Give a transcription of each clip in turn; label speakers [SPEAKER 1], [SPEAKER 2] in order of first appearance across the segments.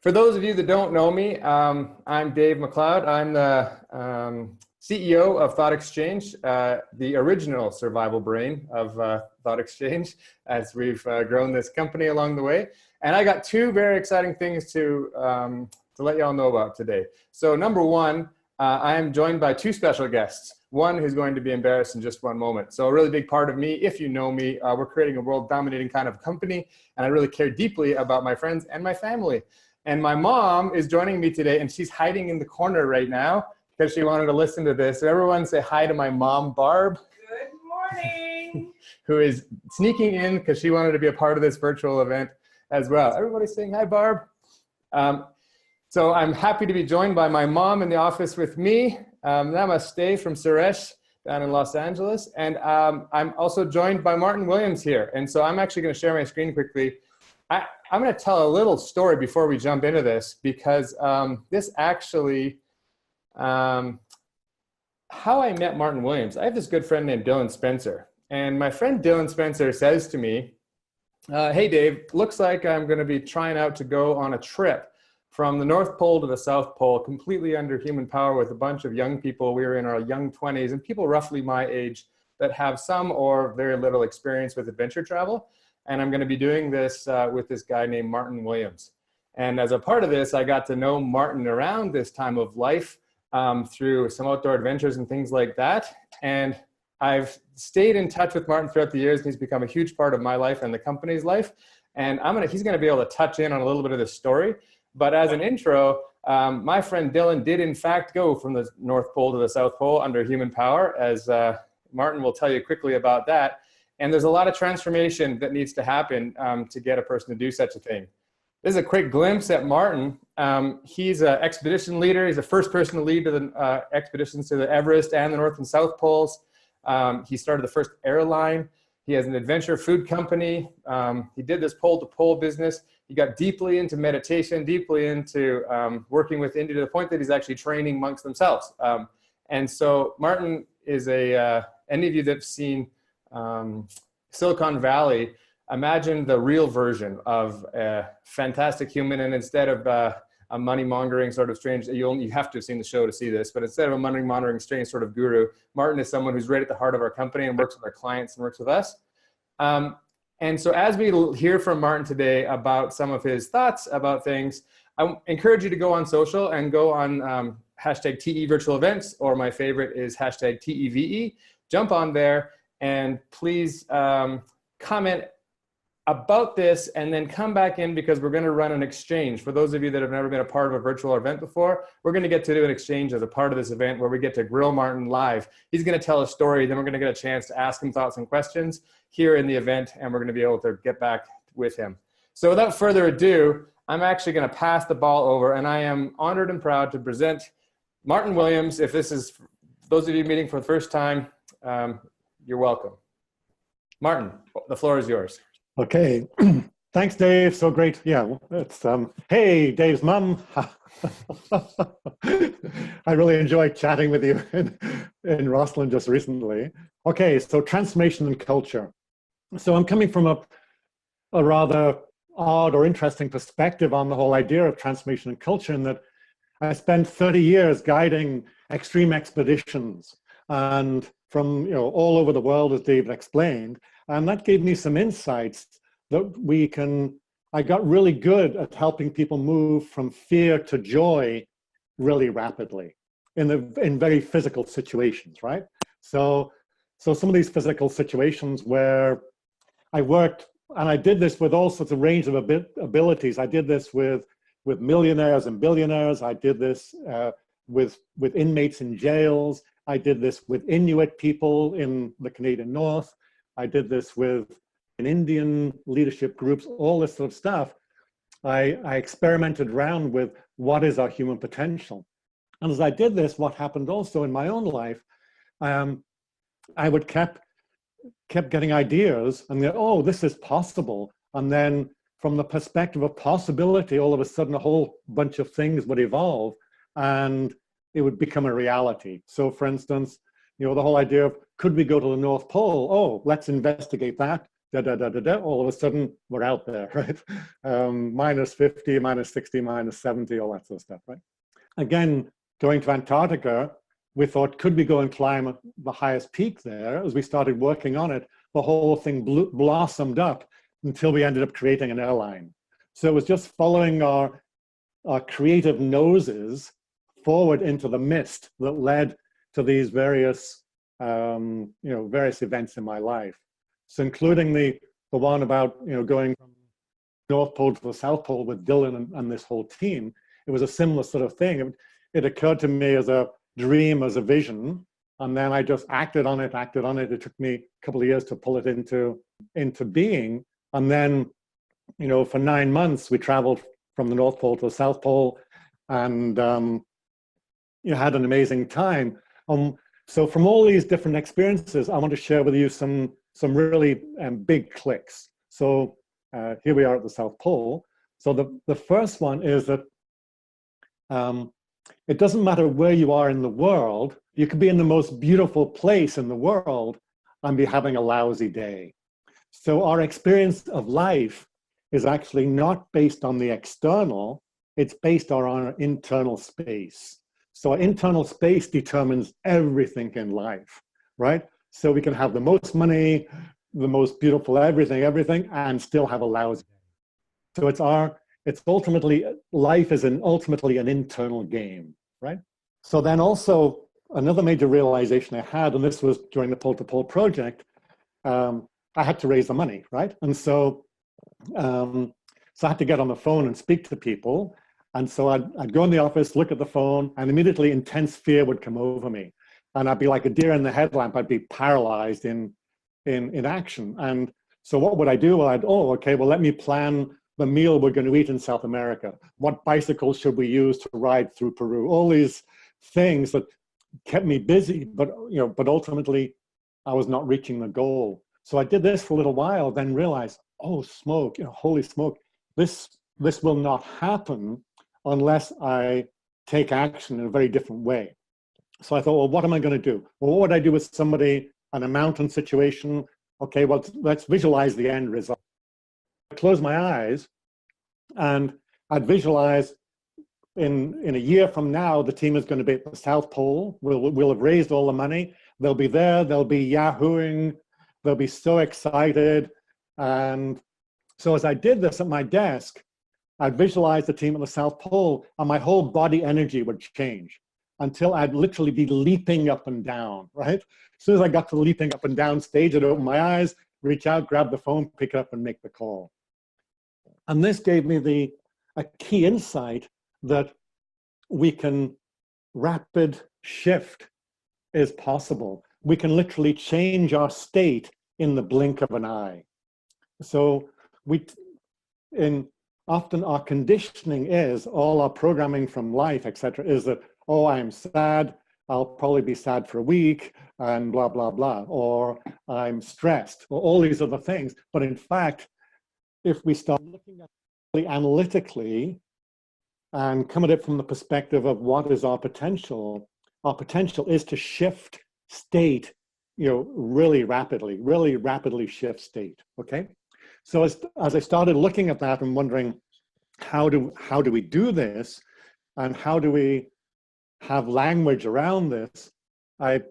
[SPEAKER 1] For those of you that don't know me, I'm Dave MacLeod. I'm the CEO of Thoughtexchange, the original survival brain of Thoughtexchange, as we've grown this company along the way. And I got two very exciting things to let y'all know about today. So number one, I am joined by two special guests. One who's going to be embarrassed in just one moment. So a really big part of me, if you know me, we're creating a world-dominating kind of company, and I really care deeply about my friends and my family. And my mom is joining me today, and she's hiding in the corner right now because she wanted to listen to this. So everyone say hi to my mom, Barb.
[SPEAKER 2] Good morning.
[SPEAKER 1] Who is sneaking in because she wanted to be a part of this virtual event as well. Everybody's saying hi, Barb. So I'm happy to be joined by my mom in the office with me. Namaste from Suresh down in Los Angeles. And I'm also joined by Martyn Williams here. And so I'm actually going to share my screen quickly. I'm going to tell a little story before we jump into this, because this actually, how I met Martyn Williams. I have this good friend named Dylan Spencer. And my friend Dylan Spencer says to me, hey, Dave, looks like I'm going to be trying out to go on a trip from the North Pole to the South Pole, completely under human power with a bunch of young people. We were in our young 20s and people roughly my age that have some or very little experience with adventure travel. And I'm going to be doing this with this guy named Martyn Williams. And as a part of this, I got to know Martyn around this time of life through some outdoor adventures and things like that. And I've stayed in touch with Martyn throughout the years, and he's become a huge part of my life and the company's life. And he's going to be able to touch in on a little bit of this story. But as an intro, my friend Dylan did in fact go from the North Pole to the South Pole under human power, as Martyn will tell you quickly about that. And there's a lot of transformation that needs to happen to get a person to do such a thing. This is a quick glimpse at Martyn. He's an expedition leader. He's the first person to lead to the expeditions to the Everest and the North and South Poles. He started the first airline. He has an adventure food company. He did this pole-to-pole business. He got deeply into meditation, deeply into working with India to the point that he's actually training monks themselves. And so Martyn is any of you that have seen Silicon Valley, imagine the real version of a fantastic human, and instead of a money-mongering sort of strange, you have to have seen the show to see this, but instead of a money-mongering strange sort of guru, Martyn is someone who's right at the heart of our company and works with our clients and works with us. And so as we hear from Martyn today about some of his thoughts about things, I encourage you to go on social and go on hashtag TE virtual events, or my favorite is hashtag TEVE. Jump on there and please comment about this and then come back in, because we're going to run an exchange. For those of you that have never been a part of a virtual event before, we're going to get to do an exchange as a part of this event where we get to grill Martyn live. He's going to tell a story, then we're going to get a chance to ask him thoughts and questions here in the event, and we're going to be able to get back with him. So without further ado, I'm actually going to pass the ball over, and I am honored and proud to present Martyn Williams. If this is those of you meeting for the first time, you're welcome. Martyn, the floor is yours.
[SPEAKER 3] Okay, thanks, Dave. So great. Yeah, it's hey, Dave's mum. I really enjoyed chatting with you in Rosslyn just recently. Okay, so transformation and culture. So I'm coming from a rather odd or interesting perspective on the whole idea of transformation and culture, in that I spent 30 years guiding extreme expeditions and from all over the world, as David explained. And that gave me some insights that I got really good at helping people move from fear to joy really rapidly in very physical situations, right? So some of these physical situations where I worked, and I did this with all sorts of range of abilities. I did this with millionaires and billionaires. I did this with inmates in jails. I did this with Inuit people in the Canadian North. I did this with Indian leadership groups, all this sort of stuff. I experimented around with what is our human potential. And as I did this, what happened also in my own life, I would kept getting ideas and go, oh, this is possible. And then from the perspective of possibility, all of a sudden a whole bunch of things would evolve and it would become a reality. So for instance, the whole idea of, could we go to the North Pole? Oh, let's investigate that. all of a sudden we're out there, right? Minus 50, minus 60, minus 70, all that sort of stuff, right? Again, going to Antarctica, we thought, could we go and climb the highest peak there? As we started working on it, the whole thing blossomed up until we ended up creating an airline. So it was just following our creative noses forward into the mist that led to these various, various events in my life. So including the one about, going from North Pole to the South Pole with Dylan and this whole team, it was a similar sort of thing. It occurred to me as a dream, as a vision, and then I just acted on it. It took me a couple of years to pull it into being. And then, for 9 months, we traveled from the North Pole to the South Pole, and had an amazing time. So from all these different experiences, I want to share with you some really big clicks. So here we are at the South Pole. So the first one is that it doesn't matter where you are in the world. You could be in the most beautiful place in the world and be having a lousy day. So our experience of life is actually not based on the external, it's based on our internal space. So our internal space determines everything in life, right? So we can have the most money, the most beautiful everything, and still have a lousy day. So it's ultimately, life is ultimately an internal game, right? So then also another major realization I had, and this was during the Pole to Pole project, I had to raise the money, right? And so I had to get on the phone and speak to people. And so I'd go in the office, look at the phone, and immediately intense fear would come over me. And I'd be like a deer in the headlamp. I'd be paralyzed in action. And so what would I do? Well, let me plan the meal we're going to eat in South America. What bicycles should we use to ride through Peru? All these things that kept me busy, but ultimately I was not reaching the goal. So I did this for a little while, then realized, oh, smoke, holy smoke, this will not happen unless I take action in a very different way. So I thought, well, what am I going to do? Well, what would I do with somebody in a mountain situation? Okay, well, let's visualize the end result. I close my eyes and I'd visualize in a year from now, the team is going to be at the South Pole. We'll have raised all the money. They'll be there. They'll be yahooing. They'll be so excited. And so as I did this at my desk, I'd visualize the team at the South Pole, and my whole body energy would change until I'd literally be leaping up and down, right? As soon as I got to the leaping up and down stage, I'd open my eyes, reach out, grab the phone, pick it up, and make the call. And this gave me a key insight that we can rapid shift is possible. We can literally change our state in the blink of an eye. So often our conditioning is, all our programming from life, etc., is that, oh, I'm sad, I'll probably be sad for a week, and blah, blah, blah, or I'm stressed, or all these other things. But in fact, if we start looking at it analytically and come at it from the perspective of what is our potential is to shift state, really rapidly shift state, okay? So as I started looking at that and wondering, how do we do this, and how do we have language around this, I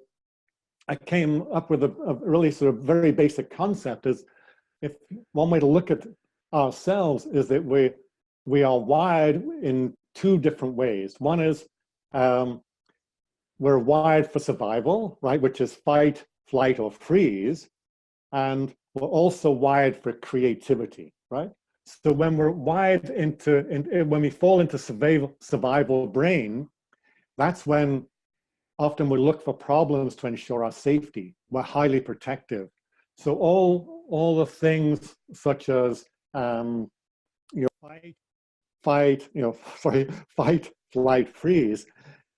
[SPEAKER 3] came up with a really sort of very basic concept. Is if one way to look at ourselves is that we are wired in two different ways. One is we're wired for survival, right, which is fight, flight, or freeze, and we're also wired for creativity, right? So when we're wired when we fall into survival brain, that's when often we look for problems to ensure our safety. We're highly protective. So all the things such as fight, flight, freeze,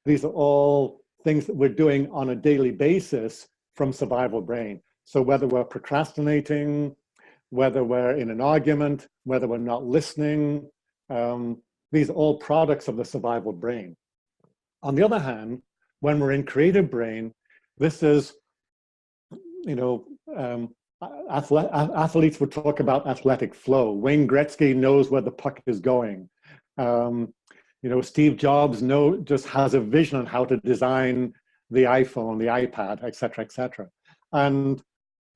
[SPEAKER 3] these are all things that we're doing on a daily basis from survival brain. So whether we're procrastinating, whether we're in an argument, whether we're not listening, these are all products of the survival brain. On the other hand, when we're in creative brain, this is, athletes would talk about athletic flow. Wayne Gretzky knows where the puck is going. Steve Jobs just has a vision on how to design the iPhone, the iPad, et cetera, and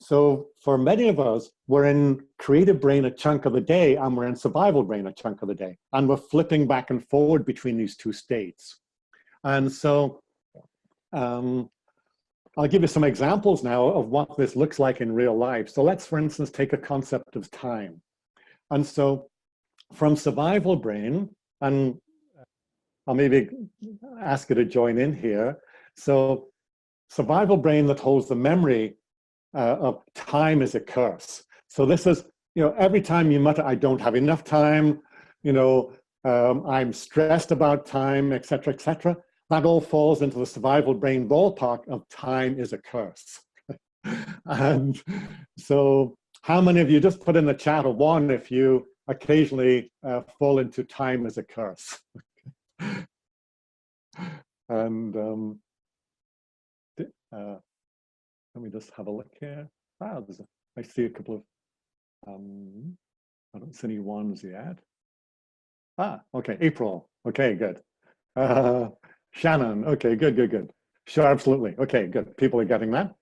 [SPEAKER 3] so for many of us, we're in creative brain a chunk of the day, and we're in survival brain a chunk of the day. And we're flipping back and forward between these two states. And so I'll give you some examples now of what this looks like in real life. So let's, for instance, take a concept of time. And so from survival brain, and I'll maybe ask you to join in here. So survival brain that holds the memory of time is a curse. So this is, every time you mutter, I don't have enough time, I'm stressed about time, et cetera, that all falls into the survival brain ballpark of time is a curse. And so how many of you, just put in the chat, or one if you occasionally fall into time as a curse. And let me just have a look here. Wow, I see a couple of, I don't see any ones yet. Okay, April. Okay, good. Shannon. Okay, good. Sure, absolutely. Okay, good. People are getting that.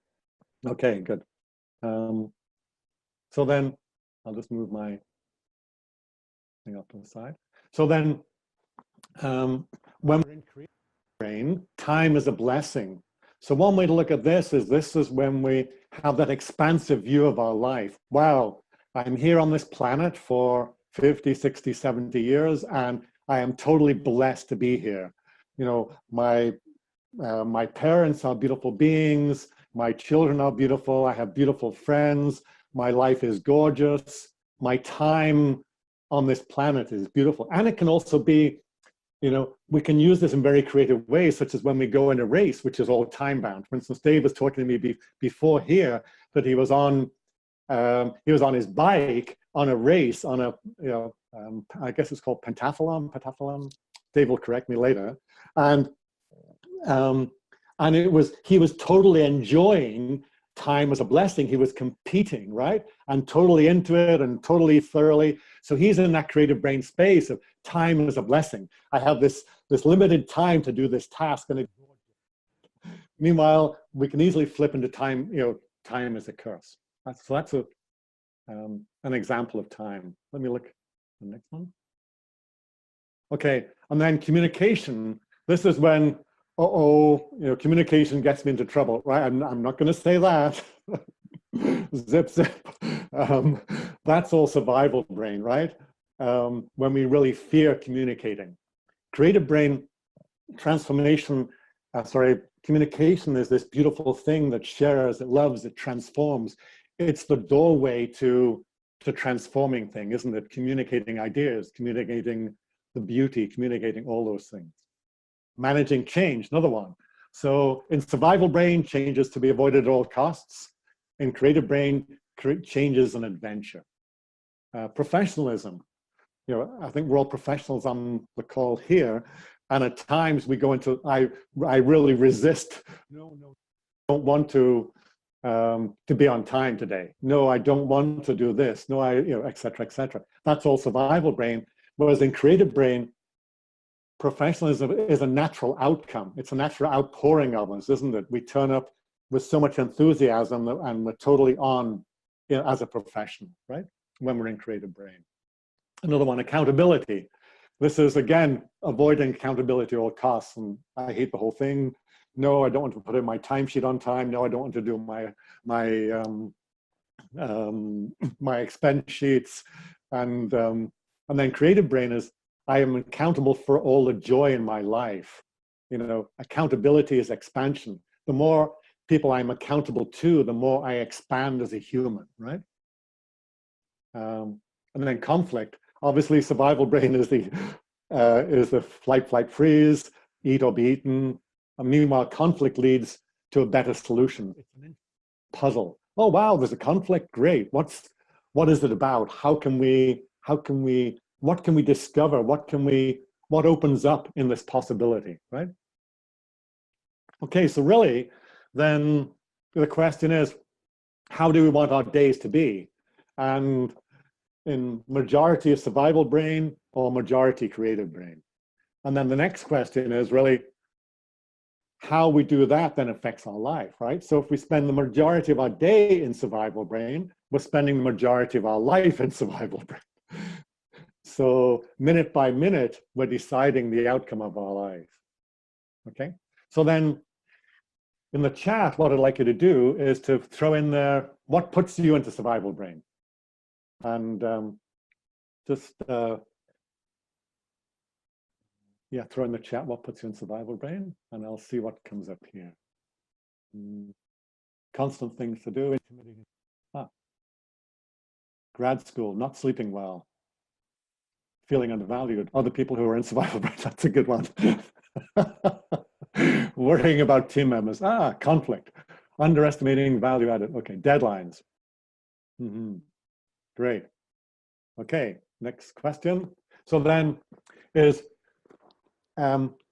[SPEAKER 3] Okay, good. So then I'll just move my thing up to the side. So then when we're in creative brain, time is a blessing. So one way to look at this is when we have that expansive view of our life. Wow, I'm here on this planet for 50, 60, 70 years, and I am totally blessed to be here. My parents are beautiful beings. My children are beautiful. I have beautiful friends. My life is gorgeous. My time on this planet is beautiful. And it can also be, we can use this in very creative ways, such as when we go in a race, which is all time bound. For instance, Dave was talking to me before here that he was on his bike on a race on a, I guess it's called pentathlon. Dave will correct me later. And he was totally enjoying time as a blessing. He was competing, right? And totally into it and totally thoroughly. So he's in that creative brain space of time as a blessing. I have this limited time to do this task. And meanwhile, we can easily flip into time, time as a curse. So that's an example of time. Let me look at the next one. Okay, and then communication. This is when, communication gets me into trouble, right? I'm not going to say that. Zip. That's all survival brain, right? When we really fear communicating. Creative brain transformation, communication is this beautiful thing that shares, it loves, it transforms. It's the doorway to transforming thing, isn't it? Communicating ideas, communicating the beauty, communicating all those things. Managing change, another one. So in survival brain, change is to be avoided at all costs. In creative brain, change is an adventure. Professionalism. I think we're all professionals on the call here. And at times we go into, I really resist. No, I don't want to be on time today. No, I don't want to do this. No, et cetera. That's all survival brain. Whereas in creative brain, professionalism is a natural outcome. It's a natural outpouring of us, isn't it? We turn up with so much enthusiasm and we're totally on as a professional, right? When we're in creative brain. Another one, accountability. This is, again, avoiding accountability at all costs. And I hate the whole thing. No, I don't want to put in my timesheet on time. No, I don't want to do my expense sheets. And then creative brain is, I am accountable for all the joy in my life. Accountability is expansion. The more people I'm accountable to, the more I expand as a human, right? And then conflict. Obviously, survival brain is the flight, freeze, eat or be eaten. And meanwhile, conflict leads to a better solution. It's an puzzle. Oh wow, there's a conflict. Great. What is it about? What can we discover? What opens up in this possibility, right? Okay, so really, then the question is, how do we want our days to be? And in majority of survival brain or majority creative brain. And then the next question is really how we do that then affects our life, right? So if we spend the majority of our day in survival brain, we're spending the majority of our life in survival brain. So minute by minute, we're deciding the outcome of our life, okay? So then in the chat, what I'd like you to do is to throw in there, what puts you into survival brain? And yeah, throw in the chat what puts you in survival brain, and I'll see what comes up here. Constant things to do, grad school, not sleeping well, feeling undervalued, other people who are in survival brain, that's a good one. Worrying about team members, conflict, underestimating value added, okay, deadlines. Great. Okay, next question. So then is,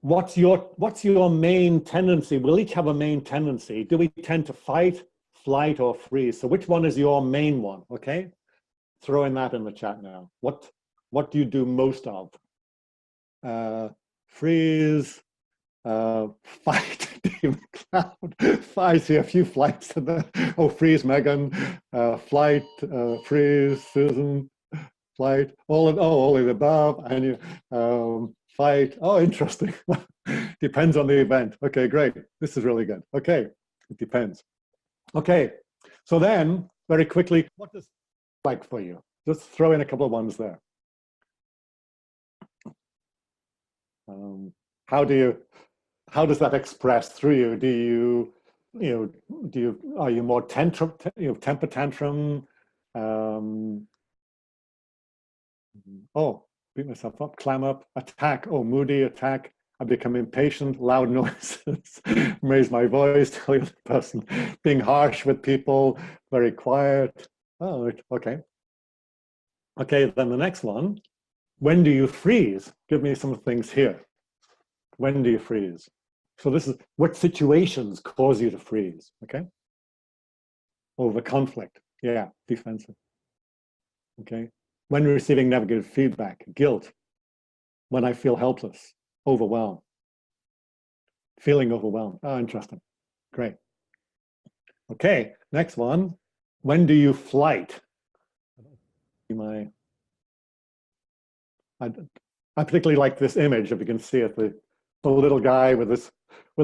[SPEAKER 3] what's your main tendency? We'll each have a main tendency. Do we tend to fight, flight, or freeze? So which one is your main one? Okay, throw in that in the chat now. What do you do most of? Freeze, fight, MacLeod. I see a few flights in there. Oh, freeze, Megan. Flight, freeze, Susan. Flight, all of the above. And you fight. Oh, interesting. Depends on the event. Okay, great. This is really good. Okay, it depends. Okay, so then very quickly, what does it like for you? Just throw in a couple of ones there. How does that express through you? Are you more temper tantrum? Oh, beat myself up, clam up, attack. Oh, moody, attack. I become impatient, loud noises, raise my voice, tell the other person, being harsh with people, very quiet. Oh, okay. Okay, then the next one. When do you freeze? Give me some things here. When do you freeze? So this is what situations cause you to freeze, okay? Over conflict, yeah, defensive, okay? When receiving negative feedback, guilt. When I feel helpless, overwhelmed. Feeling overwhelmed, oh, interesting, great. Okay, next one. When do you flight? I particularly like this image, if you can see it, the little guy with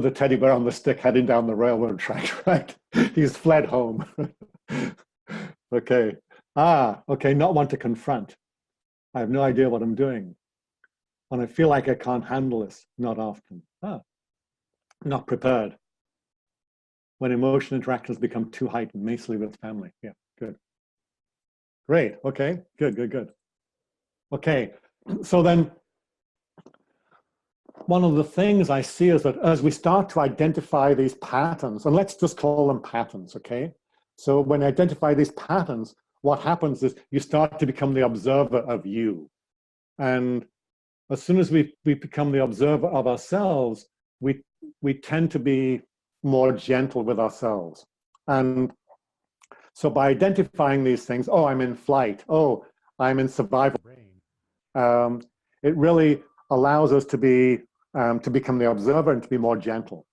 [SPEAKER 3] a teddy bear on the stick heading down the railroad track, right? He's fled home. Okay. Okay, not want to confront. I have no idea what I'm doing. When I feel like I can't handle this, not often. Not prepared. When emotion interactions become too heightened, mostly with family. Yeah, good. Great, okay, good. Okay, so then one of the things I see is that as we start to identify these patterns, and let's just call them patterns, okay? So when I identify these patterns, what happens is you start to become the observer of you. And as soon as we become the observer of ourselves, we tend to be more gentle with ourselves. And so by identifying these things, oh, I'm in flight, oh, I'm in survival brain, it really allows us to become the observer and to be more gentle.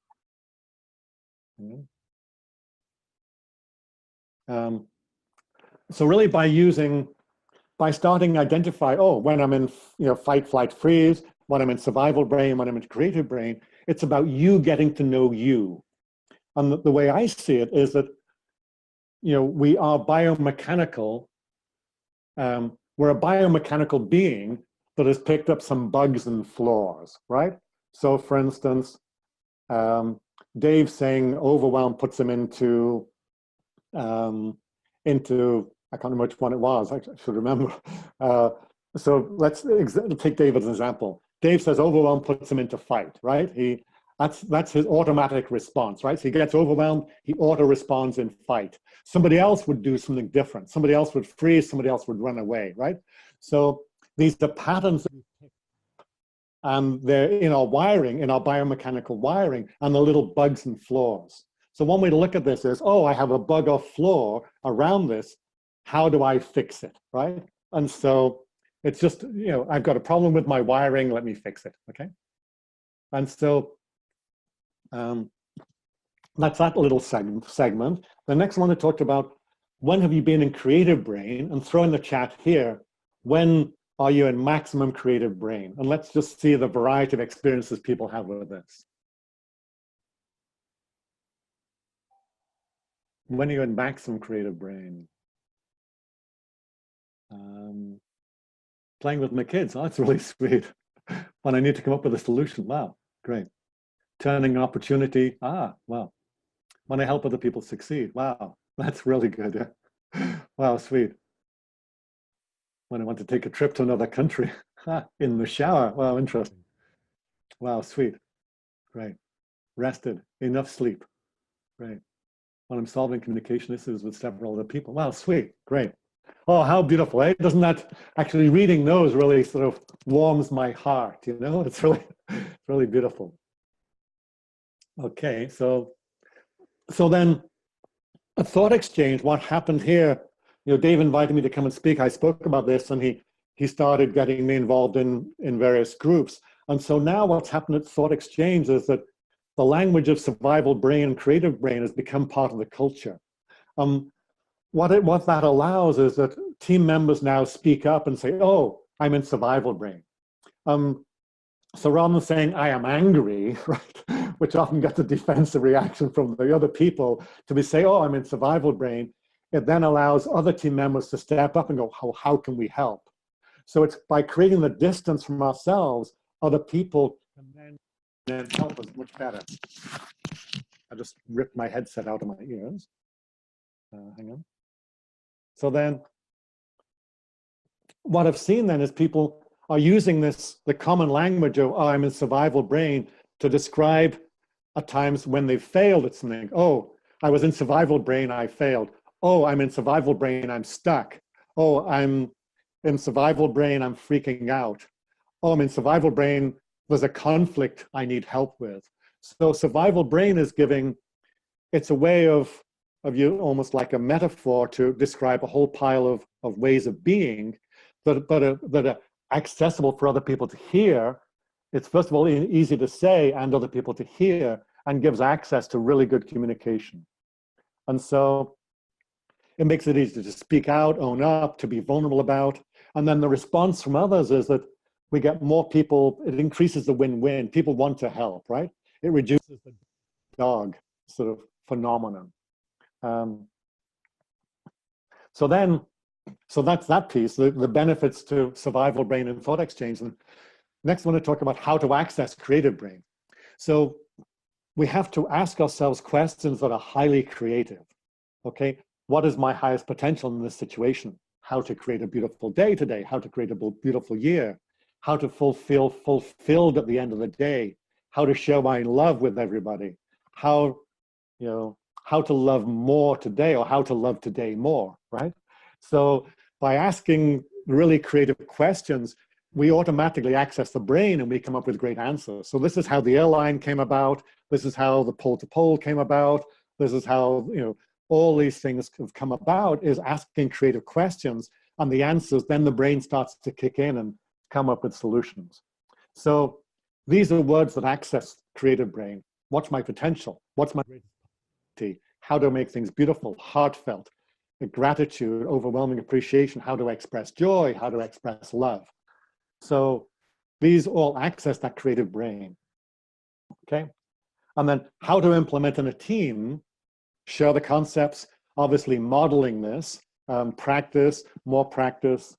[SPEAKER 3] So really by starting to identify, oh, when I'm in fight, flight, freeze, when I'm in survival brain, when I'm in creative brain, it's about you getting to know you. And the way I see it is that, we are biomechanical, we're a biomechanical being that has picked up some bugs and flaws, right? So for instance, Dave saying overwhelm puts him into, I can't remember which one it was, I should remember. So let's take Dave as an example. Dave says overwhelm puts him into fight, right? That's his automatic response, right? So he gets overwhelmed, he auto responds in fight. Somebody else would do something different. Somebody else would freeze, somebody else would run away, right? So these are patterns, and they're in our wiring, in our biomechanical wiring, and the little bugs and flaws. So one way to look at this is, oh, I have a bug or flaw around this. How do I fix it, right? And so it's just, you know, I've got a problem with my wiring, let me fix it, okay? And so that's that little segment. The next one I talked about, when have you been in creative brain? And throw in the chat here, when are you in maximum creative brain? And let's just see the variety of experiences people have with this. When are you in maximum creative brain? Playing with my kids, oh, that's really sweet. When I need to come up with a solution, wow, great. Turning an opportunity, ah, wow. When I help other people succeed, wow, that's really good. Yeah. Wow, sweet. When I want to take a trip to another country, in the shower, wow, interesting. Wow, sweet, great. Rested, enough sleep, great. When I'm solving communication issues with several other people, wow, sweet, great. Oh, how beautiful, eh? Doesn't that, actually reading those really sort of warms my heart, you know? It's really beautiful. Okay, so then a thought exchange, what happened here, you know, Dave invited me to come and speak. I spoke about this and he started getting me involved in various groups. And so now what's happened at Thought Exchange is that the language of survival brain and creative brain has become part of the culture. What that allows is that team members now speak up and say, oh, I'm in survival brain. So rather than saying, I am angry, right, which often gets a defensive reaction from the other people, to be say, oh, I'm in survival brain, it then allows other team members to step up and go, how can we help? So it's by creating the distance from ourselves, other people can then help us much better. I just ripped my headset out of my ears. Hang on. So then what I've seen then is people are using the common language of, oh, I'm in survival brain, to describe at times when they've failed at something. Oh, I was in survival brain, I failed. Oh, I'm in survival brain, I'm stuck. Oh, I'm in survival brain, I'm freaking out. Oh, I'm in survival brain, there's a conflict I need help with. So survival brain is giving, it's a way of you, almost like a metaphor to describe a whole pile of ways of being that are accessible for other people to hear. It's first of all easy to say and other people to hear, and gives access to really good communication. And so it makes it easy to speak out, own up, to be vulnerable about. And then the response from others is that we get more people, it increases the win-win. People want to help, right? It reduces the dog sort of phenomenon. So that's that piece, the benefits to survival brain and thought exchange. And next I want to talk about how to access creative brain. So we have to ask ourselves questions that are highly creative. Okay, what is my highest potential in this situation? How to create a beautiful day today? How to create a beautiful year? How to fulfilled at the end of the day? How to share my love with everybody? How to love more today, or how to love today more, right? So by asking really creative questions, we automatically access the brain and we come up with great answers. So this is how the airline came about. This is how the pole-to-pole came about. This is how, you know, all these things have come about, is asking creative questions, and the answers, then the brain starts to kick in and come up with solutions. So these are words that access creative brain. What's my potential? What's my greatest? How do I make things beautiful, heartfelt, gratitude, overwhelming appreciation? How do I express joy? How do I express love? So these all access that creative brain, okay? And then how to implement in a team, share the concepts, obviously modeling this, practice, more practice,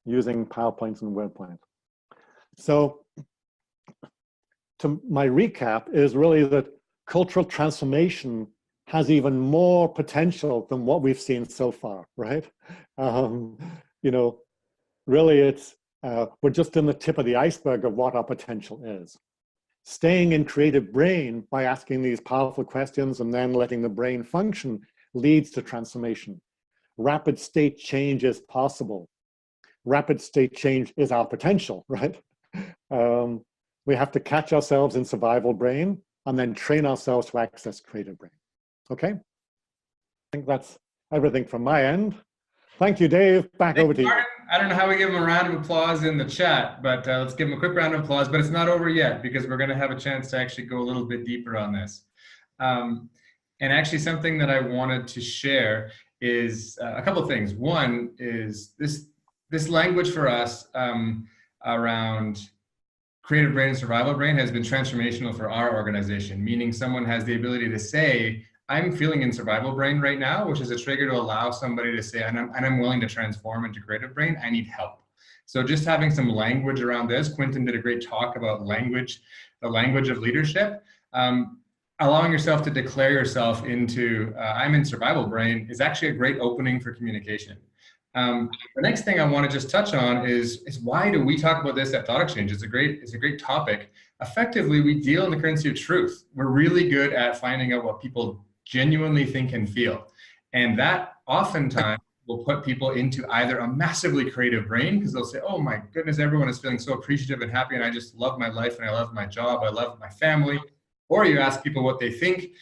[SPEAKER 3] using PowerPoints and word plans. So my recap is really that cultural transformation has even more potential than what we've seen so far, right? You know, really we're just in the tip of the iceberg of what our potential is. Staying in creative brain by asking these powerful questions and then letting the brain function leads to transformation. Rapid state change is possible. Rapid state change is our potential, right? We have to catch ourselves in survival brain and then train ourselves to access creative brain. Okay, I think that's everything from my end. Thank you, Dave. Back over to you.
[SPEAKER 1] I don't know how we give him a round of applause in the chat, but let's give him a quick round of applause. But it's not over yet, because we're going to have a chance to actually go a little bit deeper on this. And actually, something that I wanted to share is a couple of things. One is this language for us around creative brain and survival brain has been transformational for our organization, meaning someone has the ability to say, I'm feeling in survival brain right now, which is a trigger to allow somebody to say, and I'm willing to transform into creative brain, I need help. So just having some language around this, Quentin did a great talk about language, the language of leadership. Allowing yourself to declare yourself into, I'm in survival brain, is actually a great opening for communication. The next thing I want to just touch on is why do we talk about this at Thoughtexchange? It's a great topic. Effectively, we deal in the currency of truth. We're really good at finding out what people genuinely think and feel. And that oftentimes will put people into either a massively creative brain, because they'll say, oh my goodness, everyone is feeling so appreciative and happy, and I just love my life, and I love my job, I love my family. Or you ask people what they think.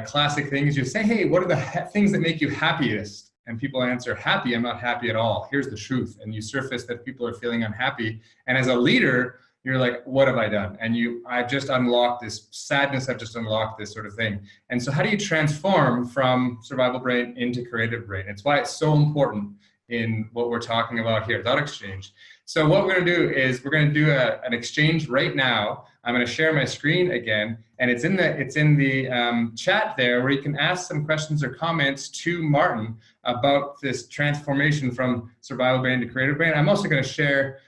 [SPEAKER 1] Classic things, you say, hey, what are the things that make you happiest? And people answer, happy, I'm not happy at all. Here's the truth. And you surface that people are feeling unhappy. And as a leader, you're like, what have I done? And I've just unlocked this sadness, I've just unlocked this sort of thing. And so how do you transform from survival brain into creative brain? It's why it's so important in what we're talking about here, Thoughtexchange. So what we're gonna do is we're gonna do an exchange right now. I'm gonna share my screen again, and it's in the chat there, where you can ask some questions or comments to Martyn about this transformation from survival brain to creative brain. I'm also gonna share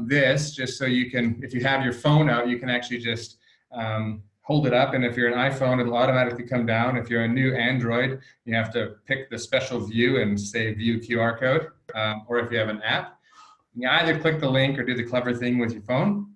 [SPEAKER 1] this just so you can, if you have your phone out, you can actually just hold it up, and if you're an iPhone, it'll automatically come down. If you're a new Android, you have to pick the special view and say view QR code, or if you have an app, you either click the link or do the clever thing with your phone.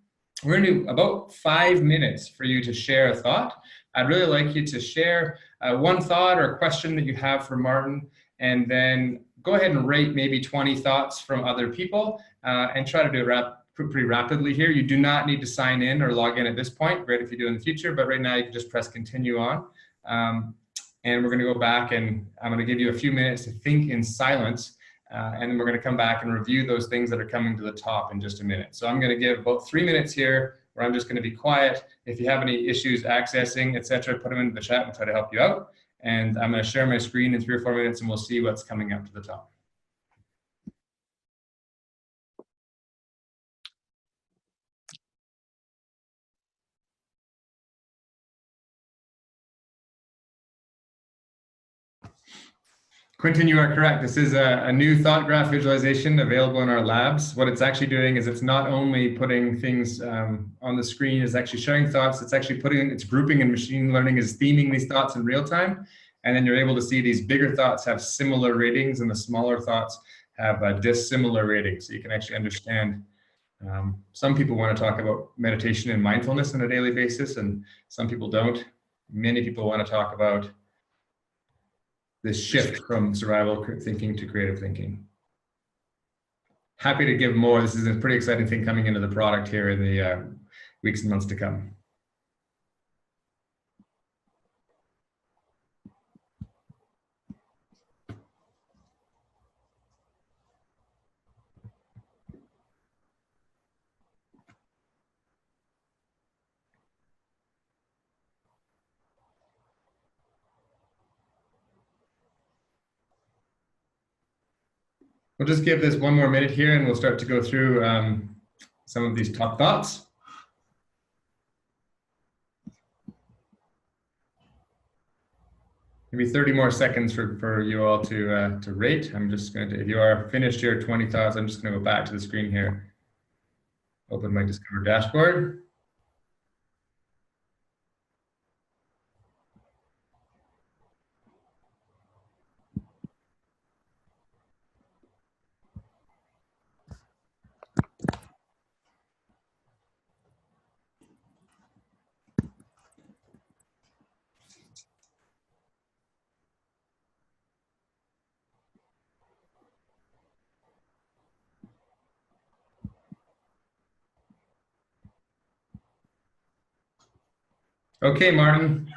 [SPEAKER 1] We're gonna do about 5 minutes for you to share a thought. I'd really like you to share one thought or a question that you have for Martyn, and then go ahead and rate maybe 20 thoughts from other people, and try to do it pretty rapidly here. You do not need to sign in or log in at this point. Great if you do in the future, but right now you can just press continue on. And we're gonna go back, and I'm gonna give you a few minutes to think in silence. And then we're going to come back and review those things that are coming to the top in just a minute. So I'm going to give about 3 minutes here where I'm just going to be quiet. If you have any issues accessing, etc., put them into the chat and try to help you out. And I'm going to share my screen in 3 or 4 minutes, and we'll see what's coming up to the top. Quentin, you are correct. This is a new thought graph visualization available in our labs. What it's actually doing is it's not only putting things on the screen, it's actually showing thoughts, it's actually it's grouping, and machine learning is theming these thoughts in real time. And then you're able to see these bigger thoughts have similar ratings, and the smaller thoughts have dissimilar ratings. So you can actually understand. Some people want to talk about meditation and mindfulness on a daily basis, and some people don't. Many people want to talk about this shift from survival thinking to creative thinking. Happy to give more. This is a pretty exciting thing coming into the product here in the weeks and months to come. We'll just give this 1 more minute here, and we'll start to go through some of these top thoughts. Maybe 30 more seconds for you all to rate. I'm just going to, if you are finished your 20 thoughts, I'm just going to go back to the screen here. Open my Discover dashboard. Okay, Martyn.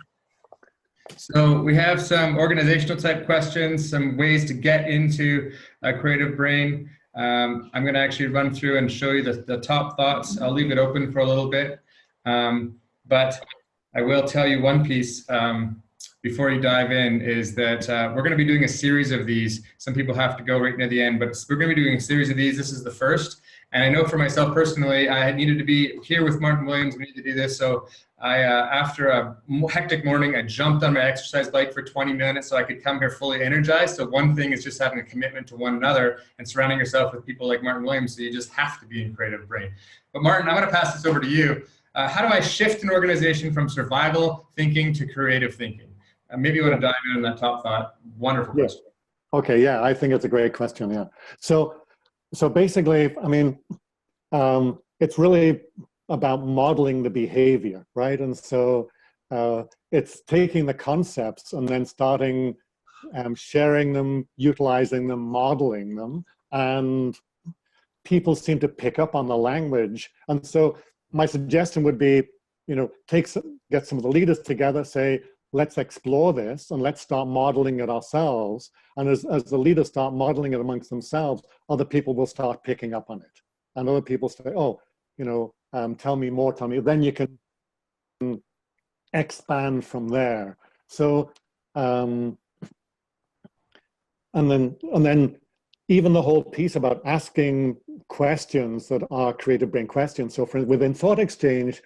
[SPEAKER 1] So we have some organizational type questions, some ways to get into a creative brain. I'm going to actually run through and show you the top thoughts. I'll leave it open for a little bit. But I will tell you one piece before you dive in is that we're going to be doing a series of these. Some people have to go right near the end, but we're going to be doing a series of these. This is the first. And I know for myself personally, I needed to be here with Martyn Williams. We need to do this. So after a hectic morning, I jumped on my exercise bike for 20 minutes so I could come here fully energized. So one thing is just having a commitment to one another and surrounding yourself with people like Martyn Williams. So you just have to be in creative brain. But Martyn, I'm going to pass this over to you. How do I shift an organization from survival thinking to creative thinking? Maybe you want to dive in on that top thought. Wonderful question.
[SPEAKER 3] Okay, yeah, I think it's a great question, yeah. So basically, I mean, it's really about modeling the behavior, right? And so it's taking the concepts and then starting sharing them, utilizing them, modeling them, and people seem to pick up on the language. And so my suggestion would be, you know, get some of the leaders together, say, let's explore this and let's start modeling it ourselves. And as the leaders start modeling it amongst themselves, other people will start picking up on it. And other people say, oh, you know, tell me more, tell me. Then you can expand from there. So, and then even the whole piece about asking questions that are creative brain questions. So within Thoughtexchange,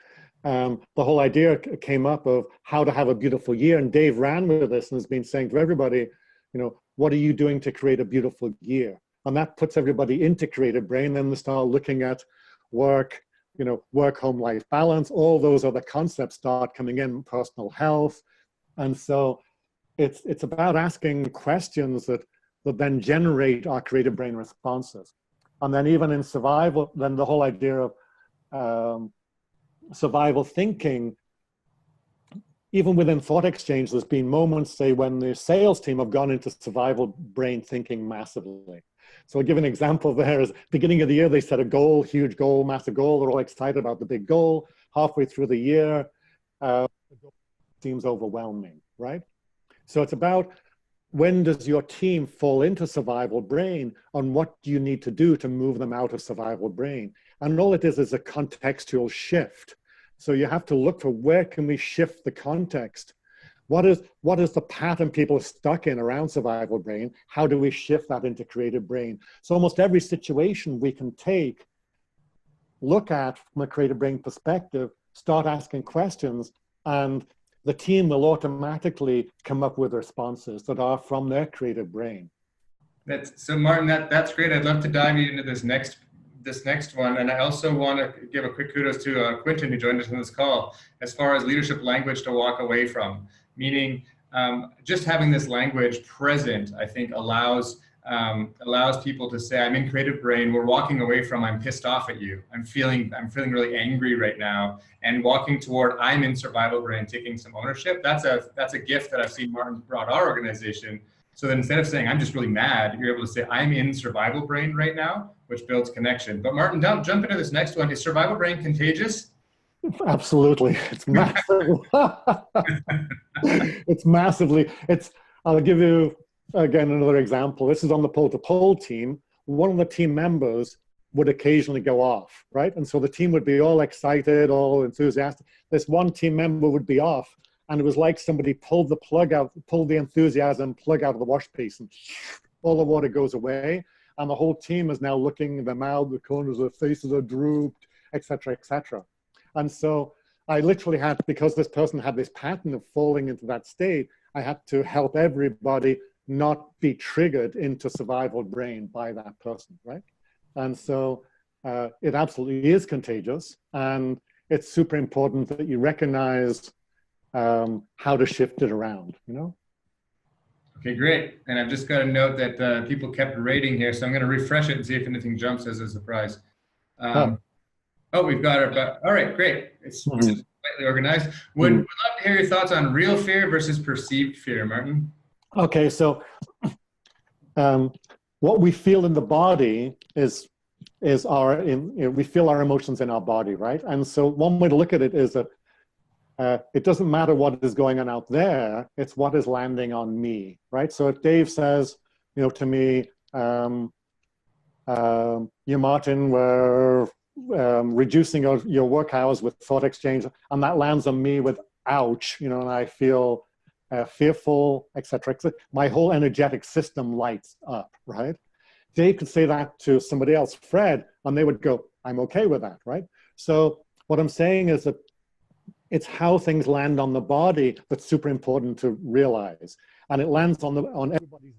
[SPEAKER 3] the whole idea came up of how to have a beautiful year, and Dave ran with this and has been saying to everybody, you know, what are you doing to create a beautiful year? And that puts everybody into creative brain. Then they start looking at work, you know, work, home, life balance, all those other concepts start coming in, personal health. And so it's about asking questions that then generate our creative brain responses. And then even in survival, then the whole idea of survival thinking, even within Thoughtexchange, there's been moments, say, when the sales team have gone into survival brain thinking massively. So I'll give an example there. Is beginning of the year, they set a goal, huge goal, massive goal. They're all excited about the big goal. Halfway through the year, the goal seems overwhelming, right? So it's about, when does your team fall into survival brain, and what do you need to do to move them out of survival brain? And all it is a contextual shift. So you have to look for, where can we shift the context? What is the pattern people are stuck in around survival brain? How do we shift that into creative brain? So almost every situation we can take, look at from a creative brain perspective, start asking questions, and the team will automatically come up with responses that are from their creative brain.
[SPEAKER 1] So Martyn, that's great. I'd love to dive into this next one. And I also want to give a quick kudos to Quentin, who joined us on this call, as far as leadership language to walk away from. Meaning just having this language present, I think allows people to say, I'm in creative brain. We're walking away from, I'm pissed off at you. I'm feeling really angry right now, and walking toward, I'm in survival brain, taking some ownership. That's a gift that I've seen Martyn brought our organization. So that instead of saying, I'm just really mad, you're able to say, I'm in survival brain right now, which builds connection. But Martyn, jump into this next one. Is survival brain contagious?
[SPEAKER 3] Absolutely. It's massive. I'll give you, again, another example. This is on the pole-to-pole team. One of the team members would occasionally go off, right? And so the team would be all excited, all enthusiastic. This one team member would be off, and it was like somebody pulled the enthusiasm plug out of the wash basin. All the water goes away, and the whole team is now looking at their mouth, the corners of their faces are drooped, etc., etc. And so I literally had, because this person had this pattern of falling into that state, I had to help everybody not be triggered into survival brain by that person, right? And so it absolutely is contagious, and it's super important that you recognize how to shift it around, you know?
[SPEAKER 1] Okay, great. And I've just got a note that people kept rating here, so I'm going to refresh it and see if anything jumps as a surprise. Oh, we've got our, all right, great. It's slightly organized. Would love to hear your thoughts on real fear versus perceived fear, Martyn.
[SPEAKER 3] Okay, so what we feel in the body is we feel our emotions in our body, right? And so one way to look at it is that it doesn't matter what is going on out there, it's what is landing on me, right? So if Dave says, to me, you, Martyn, were reducing your work hours with Thoughtexchange, and that lands on me with ouch, and I feel fearful, etc. My whole energetic system lights up, right? Dave could say that to somebody else, Fred, and they would go, I'm okay with that, right? So what I'm saying is that it's how things land on the body that's super important to realize. And it lands on everybody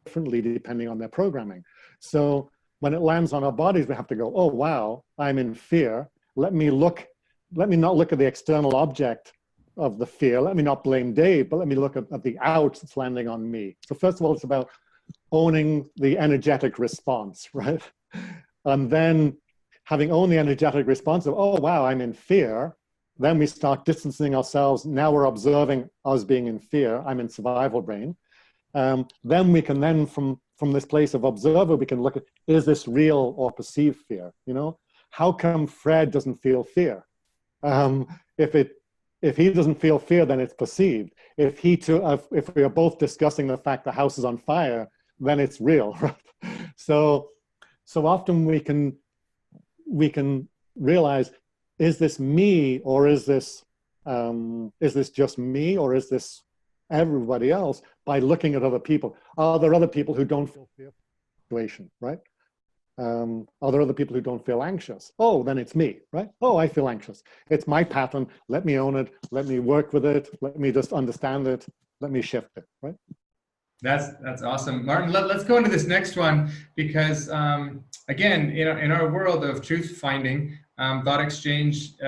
[SPEAKER 3] differently depending on their programming. So when it lands on our bodies, we have to go, oh, wow, I'm in fear. Let me not look at the external object of the fear. Let me not blame Dave, but let me look at the ouch that's landing on me. So first of all, it's about owning the energetic response, right? And then having owned the energetic response of, oh, wow, I'm in fear, then we start distancing ourselves. Now we're observing us being in fear. I'm in survival brain. Then we can from this place of observer, we can look at, is this real or perceived fear? How come Fred doesn't feel fear? If he doesn't feel fear, then it's perceived. If we are both discussing the fact the house is on fire, then it's real, right? So often we can realize, is this me, or is this just me, or is this everybody else, by looking at other people? Are there other people who don't feel fear situation, right? Are there other people who don't feel anxious? Oh, then it's me, right? Oh, I feel anxious. It's my pattern. Let me own it. Let me work with it. Let me just understand it. Let me shift it, right?
[SPEAKER 1] That's awesome, Martyn. Let's go into this next one, because again, in our world of truth finding, Thoughtexchange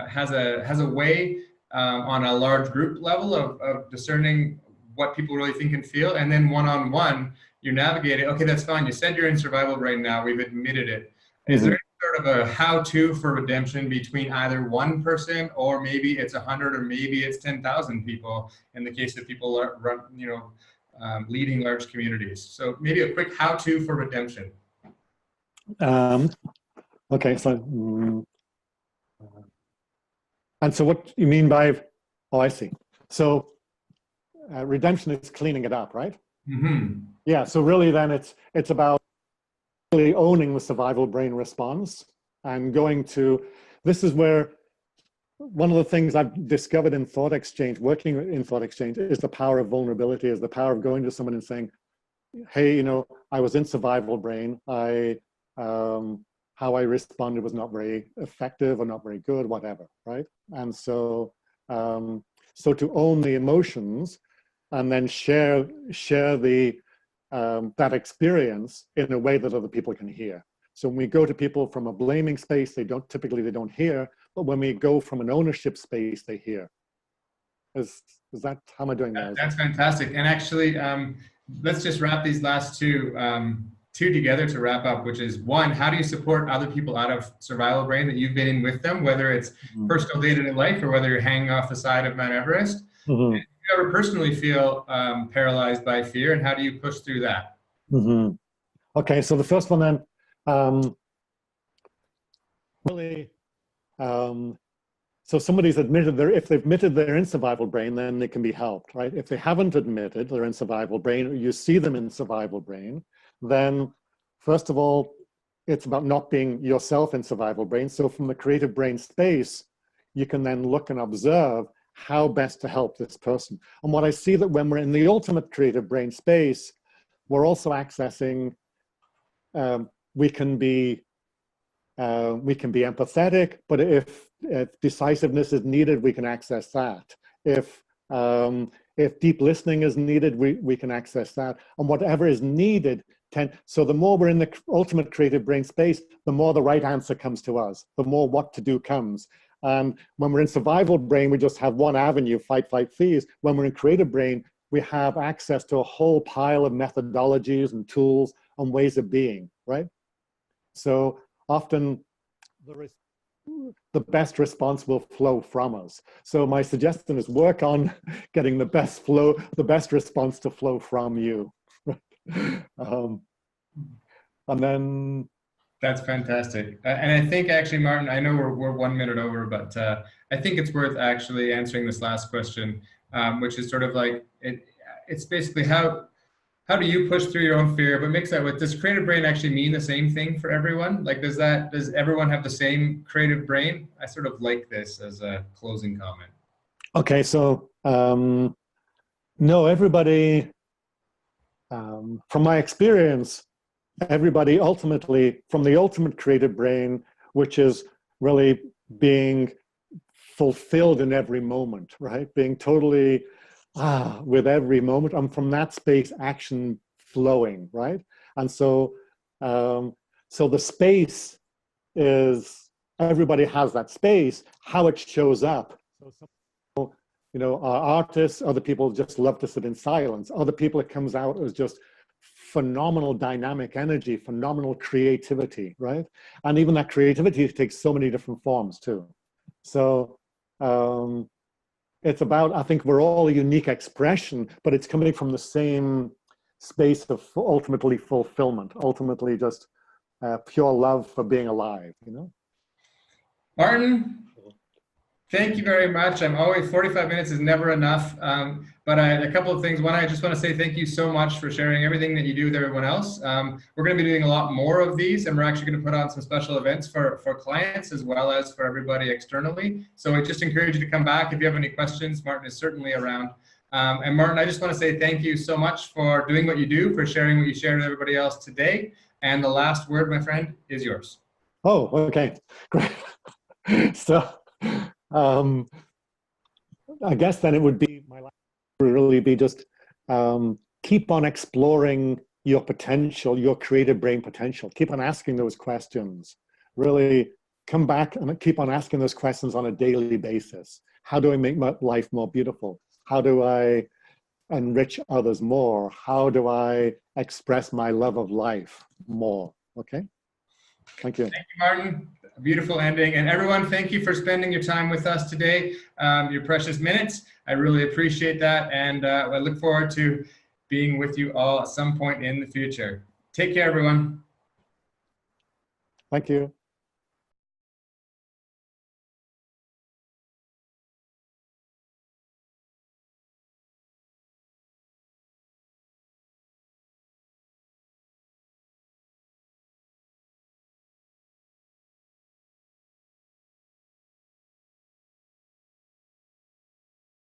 [SPEAKER 1] has a way on a large group level of discerning what people really think and feel, and then one-on-one, you navigate it. Okay, that's fine. You said you're in survival brain now. We've admitted it. Is there any sort of a how-to for redemption between either one person, or maybe it's 100, or maybe it's 10,000 people in the case that people are leading large communities? So maybe a quick how-to for redemption.
[SPEAKER 3] Okay, so and so what you mean by, oh, I see. So redemption is cleaning it up, right?
[SPEAKER 1] Mm-hmm.
[SPEAKER 3] Yeah, so really then it's about really owning the survival brain response and going to, this is where one of the things I've discovered in Thoughtexchange, working in Thoughtexchange, is the power of vulnerability, is the power of going to someone and saying, hey, I was in survival brain. How I responded was not very effective or not very good, whatever, right? And so to own the emotions and then share the that experience in a way that other people can hear. So when we go to people from a blaming space, they don't hear, but when we go from an ownership space, they hear. Is that, how am I doing that?
[SPEAKER 1] That's fantastic. And actually, let's just wrap these last two together to wrap up, which is, one, how do you support other people out of survival brain that you've been in with them, whether it's personal day-to-day life or whether you're hanging off the side of Mount Everest? Do you ever personally feel paralyzed by fear, and how do you push through that?
[SPEAKER 3] Okay, so the first one then, really, so somebody's admitted if they've admitted they're in survival brain, then they can be helped, right? If they haven't admitted they're in survival brain, or you see them in survival brain, then first of all, it's about not being yourself in survival brain. So from the creative brain space, you can then look and observe how best to help this person. And what I see that when we're in the ultimate creative brain space, we're also accessing, we can be empathetic, but if decisiveness is needed, we can access that. If deep listening is needed, we can access that. And whatever is needed, so the more we're in the ultimate creative brain space, the more the right answer comes to us, the more what to do comes. And when we're in survival brain, we just have one avenue, fight, flight, freeze. When we're in creative brain, we have access to a whole pile of methodologies and tools and ways of being, right? So often the best response will flow from us. So my suggestion is work on getting the best response to flow from you. And then
[SPEAKER 1] That's fantastic. And I think actually, Martyn, I know we're 1 minute over, but I think it's worth actually answering this last question, which is sort of like, it's basically how do you push through your own fear, but mix that with, does creative brain actually mean the same thing for everyone? Like, does everyone have the same creative brain? I sort of like this as a closing comment.
[SPEAKER 3] Okay, so no, everybody, from my experience, everybody ultimately, from the ultimate creative brain, which is really being fulfilled in every moment, right? Being totally with every moment, and from that space, action flowing, right? And so, so the space is, everybody has that space. How it shows up. So some people, you know, are artists. Other people just love to sit in silence. Other people, it comes out as just phenomenal dynamic energy, phenomenal creativity, right? And even that creativity takes so many different forms too. So it's about, I think we're all a unique expression, but it's coming from the same space of ultimately fulfillment, ultimately just pure love for being alive, you know?
[SPEAKER 1] Martyn, thank you very much. I'm always, 45 minutes is never enough. But a couple of things. One, I just want to say thank you so much for sharing everything that you do with everyone else. We're going to be doing a lot more of these, and we're actually going to put on some special events for clients as well as for everybody externally. So I just encourage you to come back if you have any questions. Martyn is certainly around. And Martyn, I just want to say thank you so much for doing what you do, for sharing what you shared with everybody else today. And the last word, my friend, is yours.
[SPEAKER 3] Oh, okay, great. So I guess then it would be, my last would really be just keep on exploring your potential, your creative brain potential. Keep on asking those questions. Really come back and keep on asking those questions on a daily basis. How do I make my life more beautiful? How do I enrich others more? How do I express my love of life more? Okay, thank you.
[SPEAKER 1] Thank you, Martyn. A beautiful ending. And everyone, thank you for spending your time with us today, your precious minutes. I really appreciate that. And I look forward to being with you all at some point in the future. Take care, everyone.
[SPEAKER 3] Thank you.